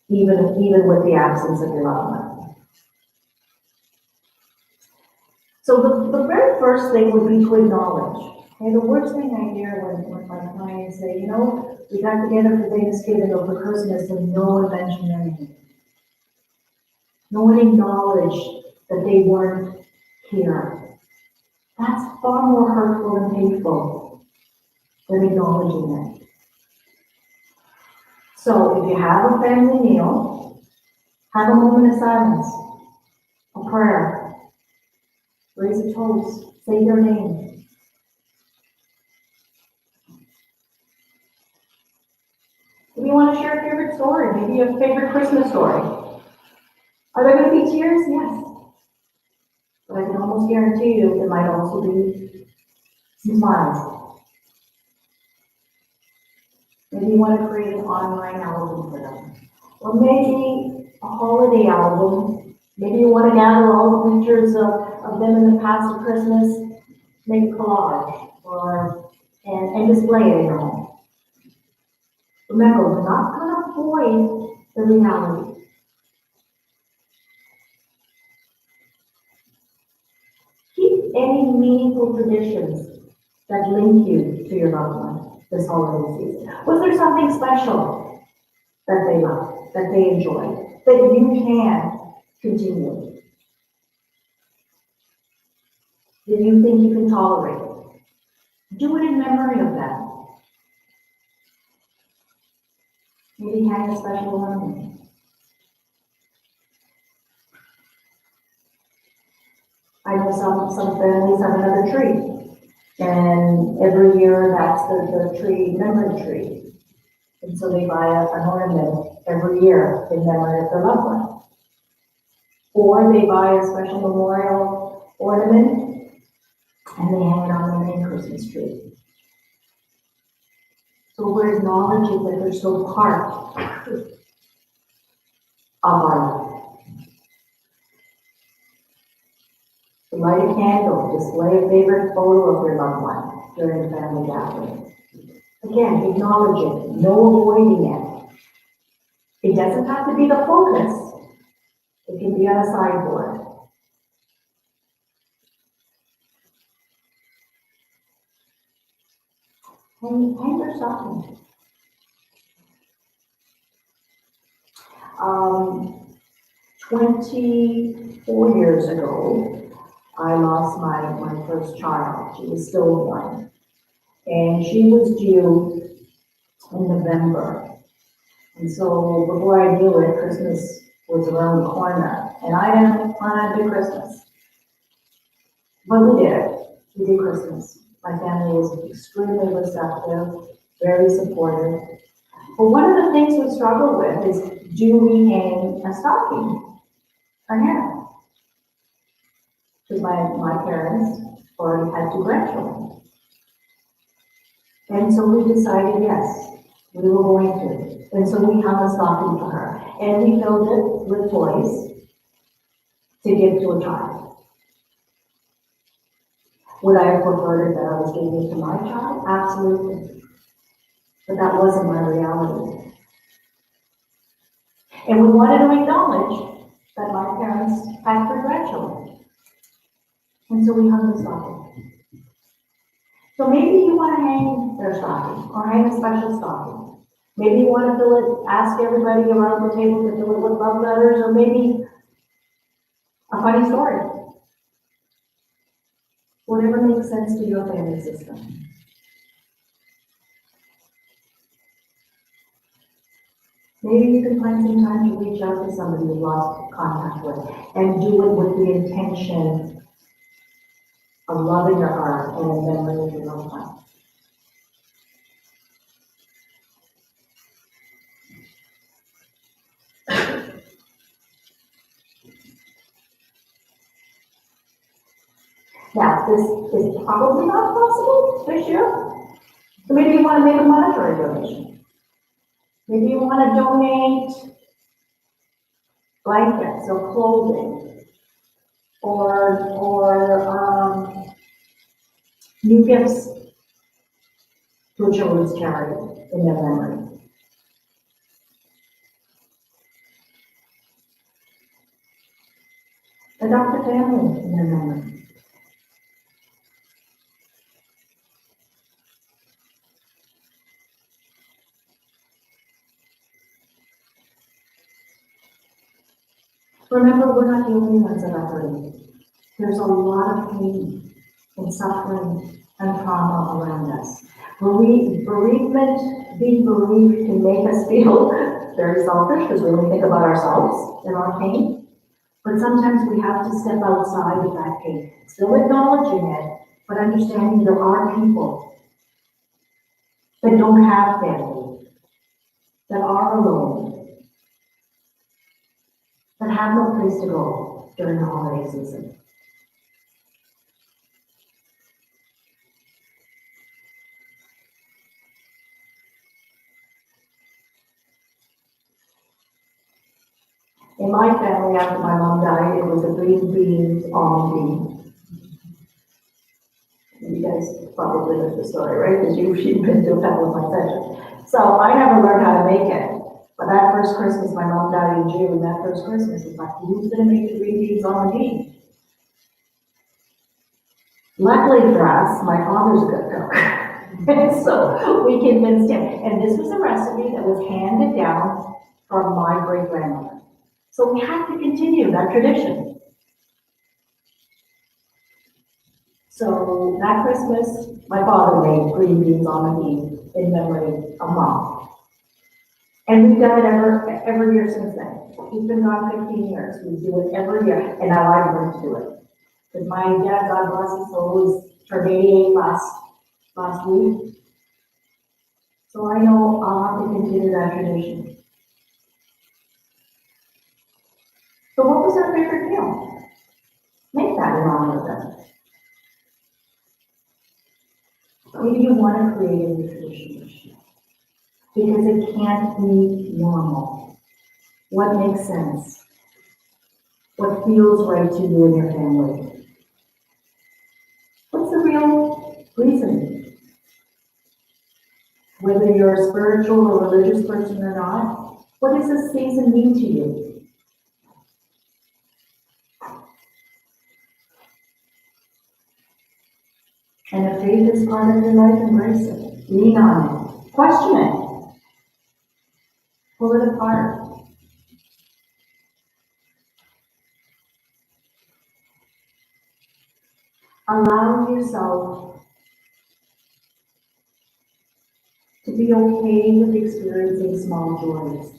B: even with the absence of your loved one. So the very first thing would be to acknowledge. Okay, the worst thing I hear when my clients say, you know, we got together for Thanksgiving or for Christmas and no one mentioned anything. No one acknowledged that they weren't here. That's far more hurtful and painful than acknowledging it. So if you have a family meal, have a moment of silence, a prayer, raise a toast, say their name. If you want to share a favorite story, maybe a favorite Christmas story. Are there going to be tears? Yes. But I can almost guarantee you there might also be some smiles. Maybe you want to create an online album for them. Or maybe a holiday album. Maybe you want to gather all the pictures of them in the past of Christmas, make a collage, and display it in your home. Remember, we're not going to avoid the reality. Keep any meaningful traditions that link you to your loved one this holiday season. Was there something special that they loved, that they enjoyed, that you can continue? That you think you can tolerate? Do it in memory of them. Maybe hang a special ornament. I know some families have another tree, and every year that's the tree, memory tree. And so they buy an ornament every year in memory of their loved one. Or they buy a special memorial ornament and they hang it on the main Christmas tree. So we're acknowledging that they're still part of our life. To light a candle, display a favorite photo of your loved one during a family gathering. Again, acknowledge it, no avoiding it. It doesn't have to be the focus. It can be on a sideboard. Hang your stocking. 24 years ago, I lost my first child. She was stillborn. And she was due in November. And so before I knew it, Christmas was around the corner. And I didn't plan to do Christmas. But we did. We did Christmas. My family was extremely receptive, very supportive. But one of the things we struggle with is, do we hang a stocking or not? Because my parents already had 2 grandchildren. And so we decided, yes, we were going to. And so we hung a stocking for her. And we filled it with toys to give to a child. Would I have preferred that I was giving it to my child? Absolutely. But that wasn't my reality. And we wanted to acknowledge that my parents had 3 grandchildren. And so we hung the stocking. So maybe you want to hang their stocking or hang a special stocking. Maybe you want to fill it, ask everybody around the table to fill it with love letters, or maybe a funny story. Whatever makes sense to your family system. Maybe you can find some time to reach out to somebody you've lost contact with and do it with the intention of loving your heart and in memory of your loved one. Now, this is probably not possible this year. So maybe you want to make a monetary donation. Maybe you want to donate blankets or clothing or new gifts to a children's charity in their memory. Adopt a family in their memory. Remember, we're not the only ones that are hurting. There's a lot of pain and suffering and trauma around us. Bereavement, being bereaved can make us feel very selfish because we only think about ourselves and our pain. But sometimes we have to step outside of that pain, still acknowledging it, but understanding there are people that don't have family, that are alone, that have no place to go during the holiday season. In my family, after my mom died, it was a green beans almond bean. You guys probably know the story, right? Because you've been to a couple of my sessions. So I never learned how to make it. But that first Christmas, my mom died in June. That first Christmas was like, who's going to make the green beans almond bean? Luckily for us, my father's a good cook. And so we convinced him. And this was a recipe that was handed down from my great-grandmother. So we have to continue that tradition. So that Christmas, my father made green beans almond bean in memory of Mom. And we've done it every year since then. He's been gone 15 years. We do it every year, and now I've learned to do it. Because my dad, God bless his soul, was turned 88 last week. So I know I'll have to continue that tradition. So what was our favorite meal? Make that in honor of them. Maybe you want to create a new tradition because it can't be normal. What makes sense? What feels right to you and your family? What's the real reason? Whether you're a spiritual or religious person or not, what does this season mean to you? And if faith is part of your life, embrace it. Lean on it. Question it. Pull it apart. Allow yourself to be okay with experiencing small joys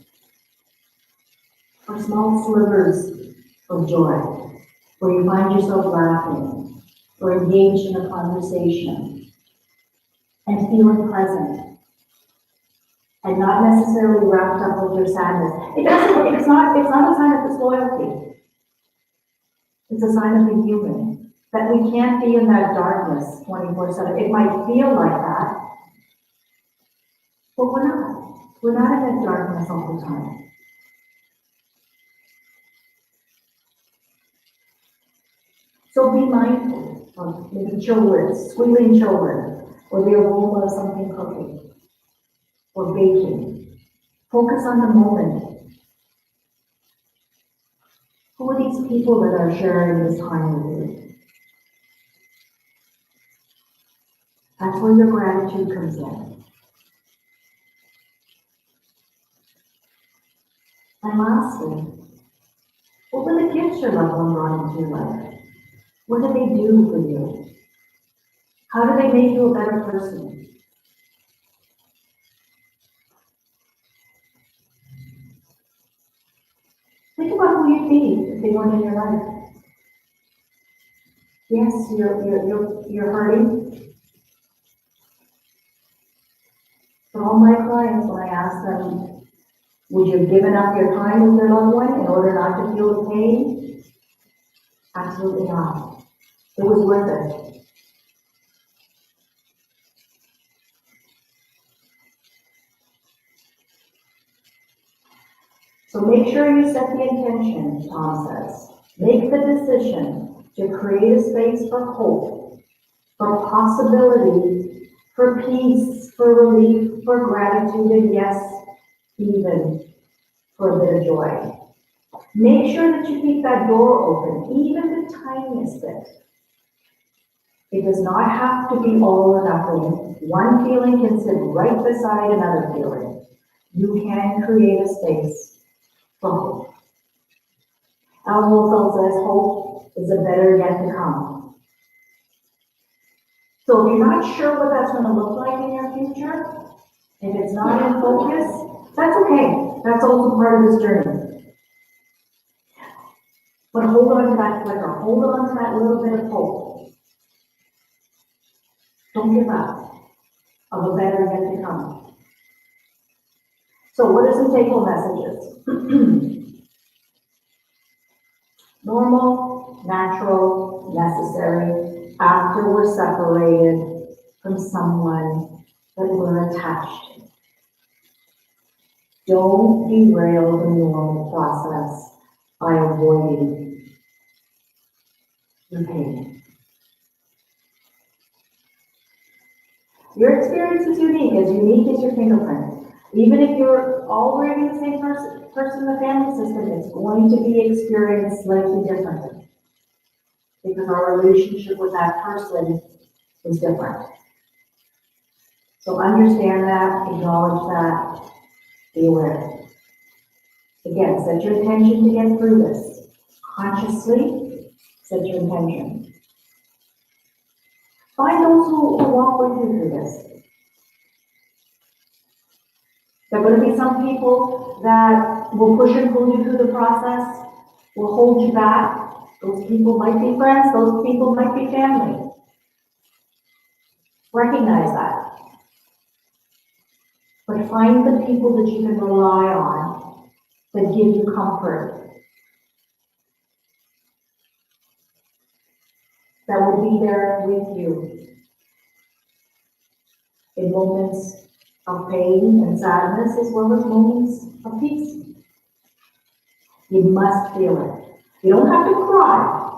B: or small slivers of joy where you find yourself laughing or engaged in a conversation and feeling present and not necessarily wrapped up with your sadness. It's not a sign of disloyalty. It's a sign of being human, that we can't be in that darkness 24/7. It might feel like that, but we're not. We're not in that darkness all the time. So be mindful of maybe children, squealing children, or the aroma of something cooking or baking. Focus on the moment. Who are these people that are sharing this time with you? That's where your gratitude comes in. And lastly, what were the gifts your loved one brought into your life? What do they do for you? How do they make you a better person? Think about who you'd be if they weren't in your life. Yes, you're hurting. For all my clients, when I ask them, would you have given up your time with your loved one in order not to feel the pain? Absolutely not. It was worth it. So make sure you set the intention, Tom says. Make the decision to create a space for hope, for possibility, for peace, for relief, for gratitude, and yes, even for a bit of joy. Make sure that you keep that door open, even the tiniest bit. It does not have to be all or nothing. One feeling can sit right beside another feeling. You can create a space for hope. Al Holfeld says hope is a better yet to come. So if you're not sure what that's going to look like in your future, if it's not in focus, that's okay. That's also part of this journey. But hold on to that flicker. Hold on to that little bit of hope. Don't give up of a better yet to come. So what are some take-home messages? Normal, natural, necessary, after we're separated from someone that we're attached to. Don't derail the normal process by avoiding the pain. Your experience is unique as your fingerprint. Even if you're already the same person in the family system, it's going to be experienced slightly differently because our relationship with that person is different. So understand that, acknowledge that, be aware. Again, set your intention to get through this. Consciously set your intention. Find those who walk with you through this. There are going to be some people that will push and pull you through the process, will hold you back. Those people might be friends, those people might be family. Recognize that. But find the people that you can rely on that give you comfort, that will be there with you. in moments of pain and sadness as well as moments of peace. You must feel it. You don't have to cry,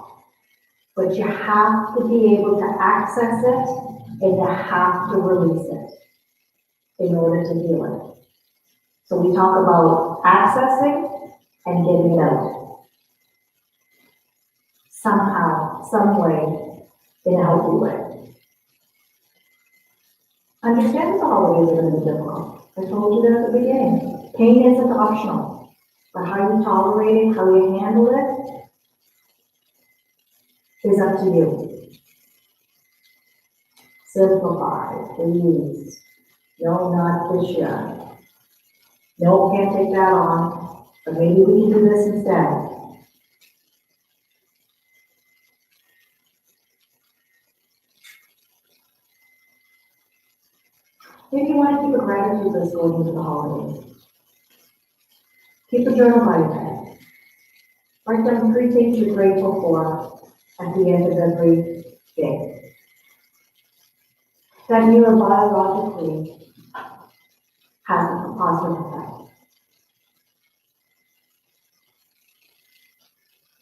B: but you have to be able to access it and you have to release it in order to heal it. So we talk about accessing and getting it out. Somehow, some way, in a healthy way. Understand that the holidays are going to be difficult. I told you that at the beginning. Pain isn't optional, but how you tolerate it, how you handle it, is up to you. Simplify, please. No, not this year. No, can't take that on, but maybe we can do this instead. Maybe you want to keep a gratitude list going into the holidays. Keep a journal by your bed. Write down 3 things you're grateful for at the end of every day. That neurobiologically has a positive effect.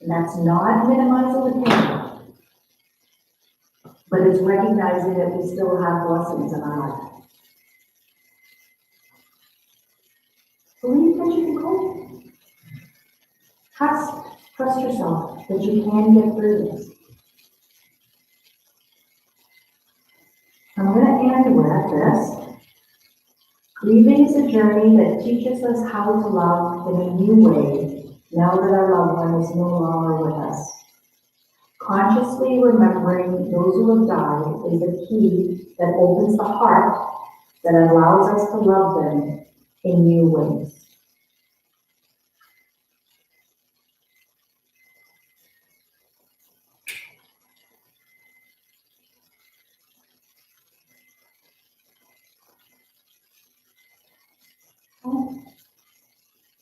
B: And that's not minimizing the pain, but it's recognizing that we still have blessings in our life. Believe that you can cope. Trust yourself that you can get through this. I'm going to end with this. Grieving is a journey that teaches us how to love in a new way now that our loved one is no longer with us. Consciously remembering those who have died is a key that opens the heart that allows us to love them in new ways.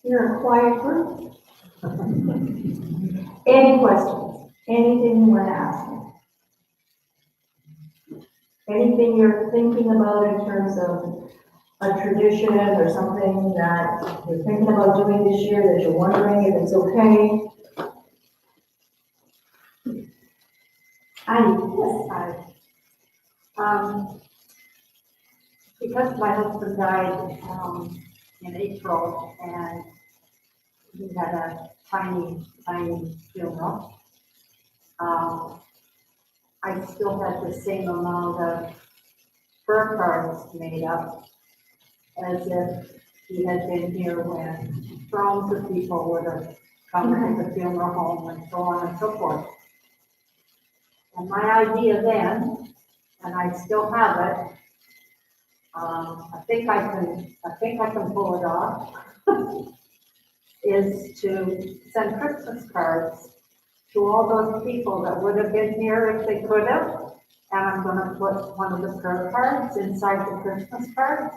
B: You're a quiet group. Any questions? Anything you want to ask me? Anything you're thinking about in terms of a tradition or something that you're thinking about doing this year that you're wondering if it's okay?
C: Yes, because my husband died in April, and he had a tiny funeral. I still had the same amount of prayer cards made up as if he had been here when throngs of people would have come to the funeral home and so on and so forth. And my idea then, and I still have it, I think I can pull it off, is to send Christmas cards to all those people that would have been here if they could have. And I'm gonna put one of the prayer cards inside the Christmas card.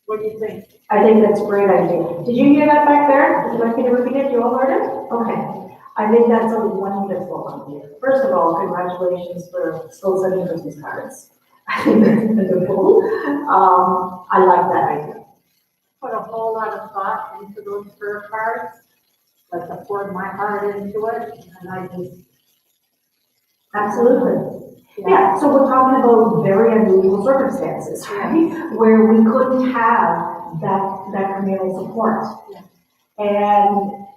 C: What do you think?
B: I think that's a great idea. Did you hear that back there? Would you like me to repeat it? You all heard it? Okay. I think that's a wonderful idea. First of all, congratulations for still sending Christmas cards. I think that's wonderful. I like that idea.
C: Put a whole lot of thought into those prayer cards. Like I poured my heart into it, and I just.
B: Absolutely. Yeah, so we're talking about very unusual circumstances, right? Where we couldn't have that communal support.
C: Yeah.
B: And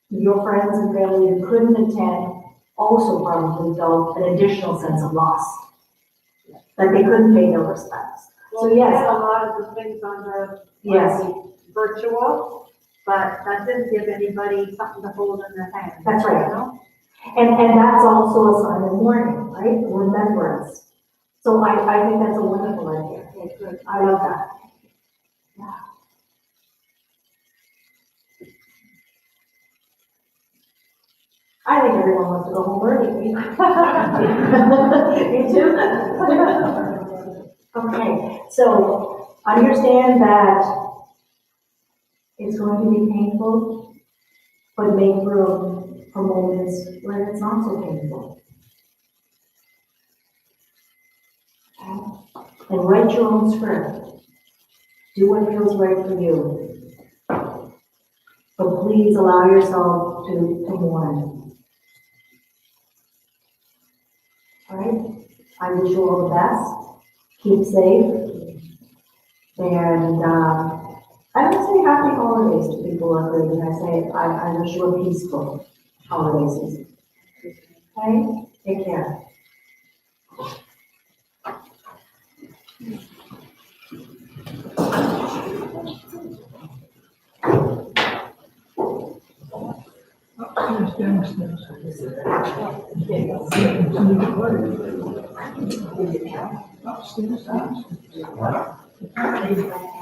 B: your friends and family who couldn't attend also probably felt an additional sense of loss. That they couldn't pay their respects.
C: Well,
B: So
C: we
B: yes.
C: had a lot of the things on the
B: Yes.
C: virtual, but that didn't give anybody something to hold in their hand.
B: That's right.
C: You know?
B: And that's also a sign of mourning, right? Remembrance. So I think that's a wonderful idea.
C: Okay, good.
B: I love that. Yeah. I think everyone wants to go home early. Me too. Okay, so understand that it's going to be painful, but make room for moments where it's not so painful. Okay? and write your own script. Do what feels right for you. But please allow yourself to mourn. All right? I wish you all the best. Keep safe. And I don't say happy holidays to people who are grieving. I say I wish you a peaceful holiday season. Okay? Take care.